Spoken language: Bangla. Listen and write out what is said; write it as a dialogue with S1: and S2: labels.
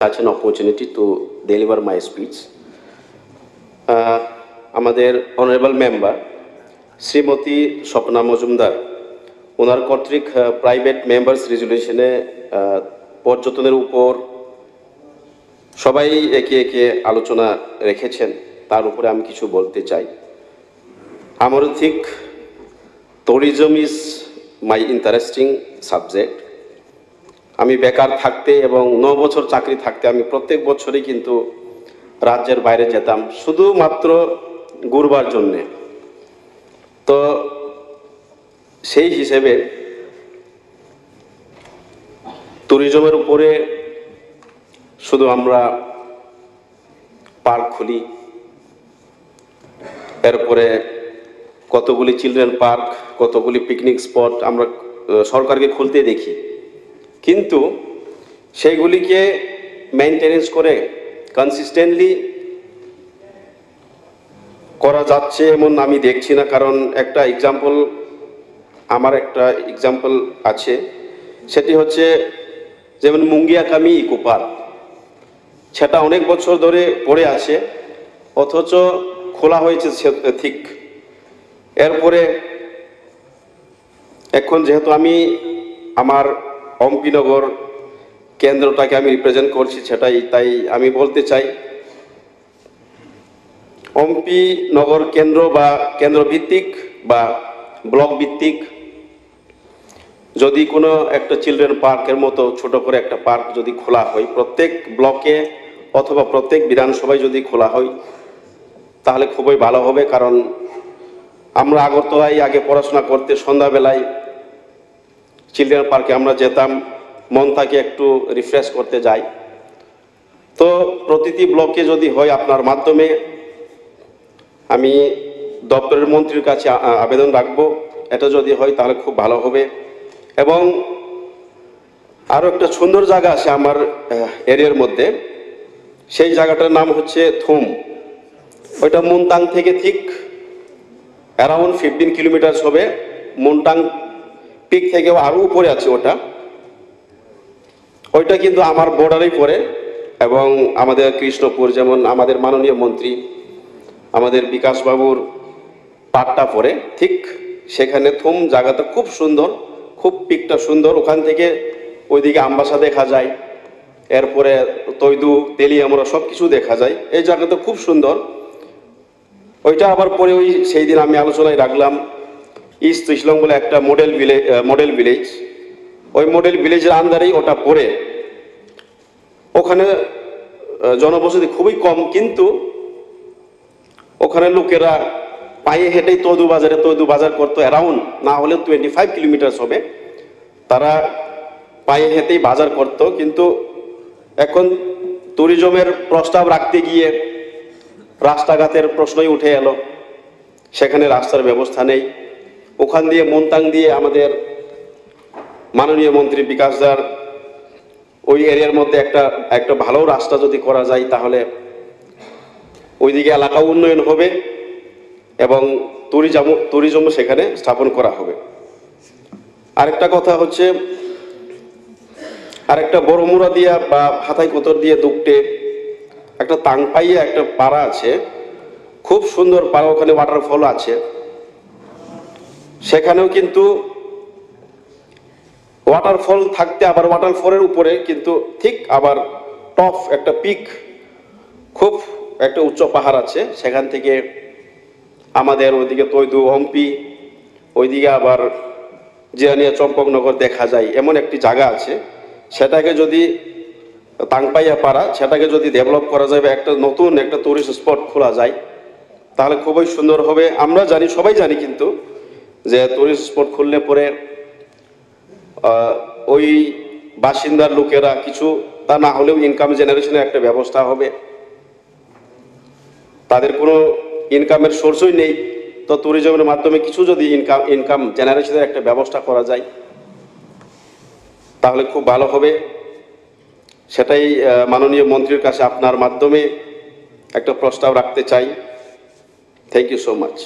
S1: such an opportunity to deliver my speech. আমাদের অনারেবল মেম্বার শ্রীমতী স্বপ্না মজুমদার ওনার কর্তৃক প্রাইভেট মেম্বার্স রেজুলেশনে পর্যটনের উপর সবাই একে একে আলোচনা রেখেছেন, তার উপরে আমি কিছু বলতে চাই। আমারও ঠিক tourism is my interesting subject. আমি বেকার থাকতে এবং 9 বছর চাকরি থাকতে আমি প্রত্যেক বছরই কিন্তু রাজ্যের বাইরে যেতাম শুধুমাত্র ঘুরবার জন্যে। তো সেই হিসেবে ট্যুরিজমের উপরে শুধু আমরা পার্ক খুলি, এরপরে কতগুলি চিলড্রেন পার্ক, কতগুলি পিকনিক স্পট আমরা সরকারকে খুলতে দেখি, কিন্তু সেইগুলিকে মেনটেনেন্স করে কনসিস্টেন্টলি করা যাচ্ছে এমন আমি দেখছি না। কারণ আমার একটা এক্সাম্পল আছে, সেটি হচ্ছে যেমন মুঙ্গিয়াকামি ইকো পার্ক, সেটা অনেক বছর ধরে পড়ে আছে, অথচ খোলা হয়েছে ঠিক। এরপরে এখন যেহেতু আমি আমার অম্পিনগর কেন্দ্রটাকে আমি রিপ্রেজেন্ট করছি, তাই আমি বলতে চাই, অম্পি নগর কেন্দ্র বা কেন্দ্র ভিত্তিক বা ব্লক ভিত্তিক যদি কোনো একটা চিলড্রেন পার্কের মতো ছোট করে একটা পার্ক যদি খোলা হয় প্রত্যেক ব্লকে অথবা প্রত্যেক বিধানসভায় যদি খোলা হয় তাহলে খুবই ভালো হবে। কারণ আমরা আগরতলায় আগে পড়াশোনা করতে সন্ধ্যাবেলায় চিলড্রেন পার্কে আমরা যেতাম, মনটাকে একটু রিফ্রেশ করতে যাই। তো প্রতিটি ব্লকে যদি হয় আপনার মাধ্যমে আমি দপ্তরের মন্ত্রীর কাছে আবেদন রাখবো, এটা যদি হয় তাহলে খুব ভালো হবে। এবং আরও একটা সুন্দর জায়গা আছে আমার এরিয়ার মধ্যে, সেই জায়গাটার নাম হচ্ছে থুম। ওইটা মুনতাং থেকে ঠিক অ্যারাউন্ড 15 কিলোমিটার হবে। মুনতাং পিক থেকেও আরও উপরে আছে ওইটা কিন্তু আমার বর্ডারেই পড়ে। এবং আমাদের কৃষ্ণপুর, যেমন আমাদের মাননীয় মন্ত্রী আমাদের বিকাশবাবুর পাটটা পড়ে ঠিক সেখানে থুম জায়গাটা খুব সুন্দর, খুব পিকটা সুন্দর। ওখান থেকে ওইদিকে আমবাসা দেখা যায়, এরপরে তৈদু তেলিয়ামরা সব কিছু দেখা যায়। এই জায়গাটা খুব সুন্দর। ওইটা আবার পরে সেই দিন আমি আলোচনায় রাখলাম ইস্ট শিলং বলে একটা মডেল ভিলেজ, ওই মডেল ভিলেজের আন্ডারেই ওটা পড়ে। ওখানে জনবসতি খুবই কম, কিন্তু ওখানে লোকেরা পায়ে হেঁটেই তৈদু বাজার করতো। অ্যারাউন্ড না হলে 25 কিলোমিটার হবে, তারা পায়ে হেঁটেই বাজার করতো। কিন্তু এখন ট্যুরিজমের প্রস্তাব রাখতে গিয়ে রাস্তাঘাটের প্রশ্নই উঠে এলো, সেখানে রাস্তার ব্যবস্থা নেই। ওখান দিয়ে মুনতাং দিয়ে আমাদের মাননীয় মন্ত্রী বিকাশদার ওই এরিয়ার মধ্যে একটা ভালো রাস্তা যদি করা যায় তাহলে ওইদিকে এলাকা উন্নয়ন হবে এবং ট্যুরিজমও সেখানে স্থাপন করা হবে। আরেকটা কথা হচ্ছে, আরেকটা বড়মুড়া দিয়া বা হাতাই কোতর দিয়ে দুপটে একটা তাংপাইয়ে একটা পাড়া আছে, খুব সুন্দর পাড়া, ওখানে ওয়াটারফল আছে। সেখানেও কিন্তু ওয়াটারফল থাকতে আবার ওয়াটারফলের উপরে কিন্তু ঠিক আবার টপ একটা পিক, খুব একটা উচ্চ পাহাড় আছে। সেখান থেকে আমাদের ওইদিকে তৈদু হম্পি, ওইদিকে আবার জিরানিয়া চম্পকনগর দেখা যায়, এমন একটি জায়গা আছে। সেটাকে যদি তাংপাইয়া পাড়া, সেটাকে যদি ডেভেলপ করা যায় বা একটা নতুন একটা টুরিস্ট স্পট খোলা যায় তাহলে খুবই সুন্দর হবে। আমরা জানি, সবাই জানি কিন্তু যে টুরিস্ট স্পট খুললে পরে ওই বাসিন্দার লোকেরা কিছু তা না হলেও ইনকাম জেনারেশনের একটা ব্যবস্থা হবে। তাদের কোনো ইনকামের সোর্সই নেই, তো ট্যুরিজমের মাধ্যমে কিছু যদি ইনকাম জেনারেশনের একটা ব্যবস্থা করা যায় তাহলে খুব ভালো হবে। সেটাই মাননীয় মন্ত্রীর কাছে আপনার মাধ্যমে একটা প্রস্তাব রাখতে চাই। Thank you so much.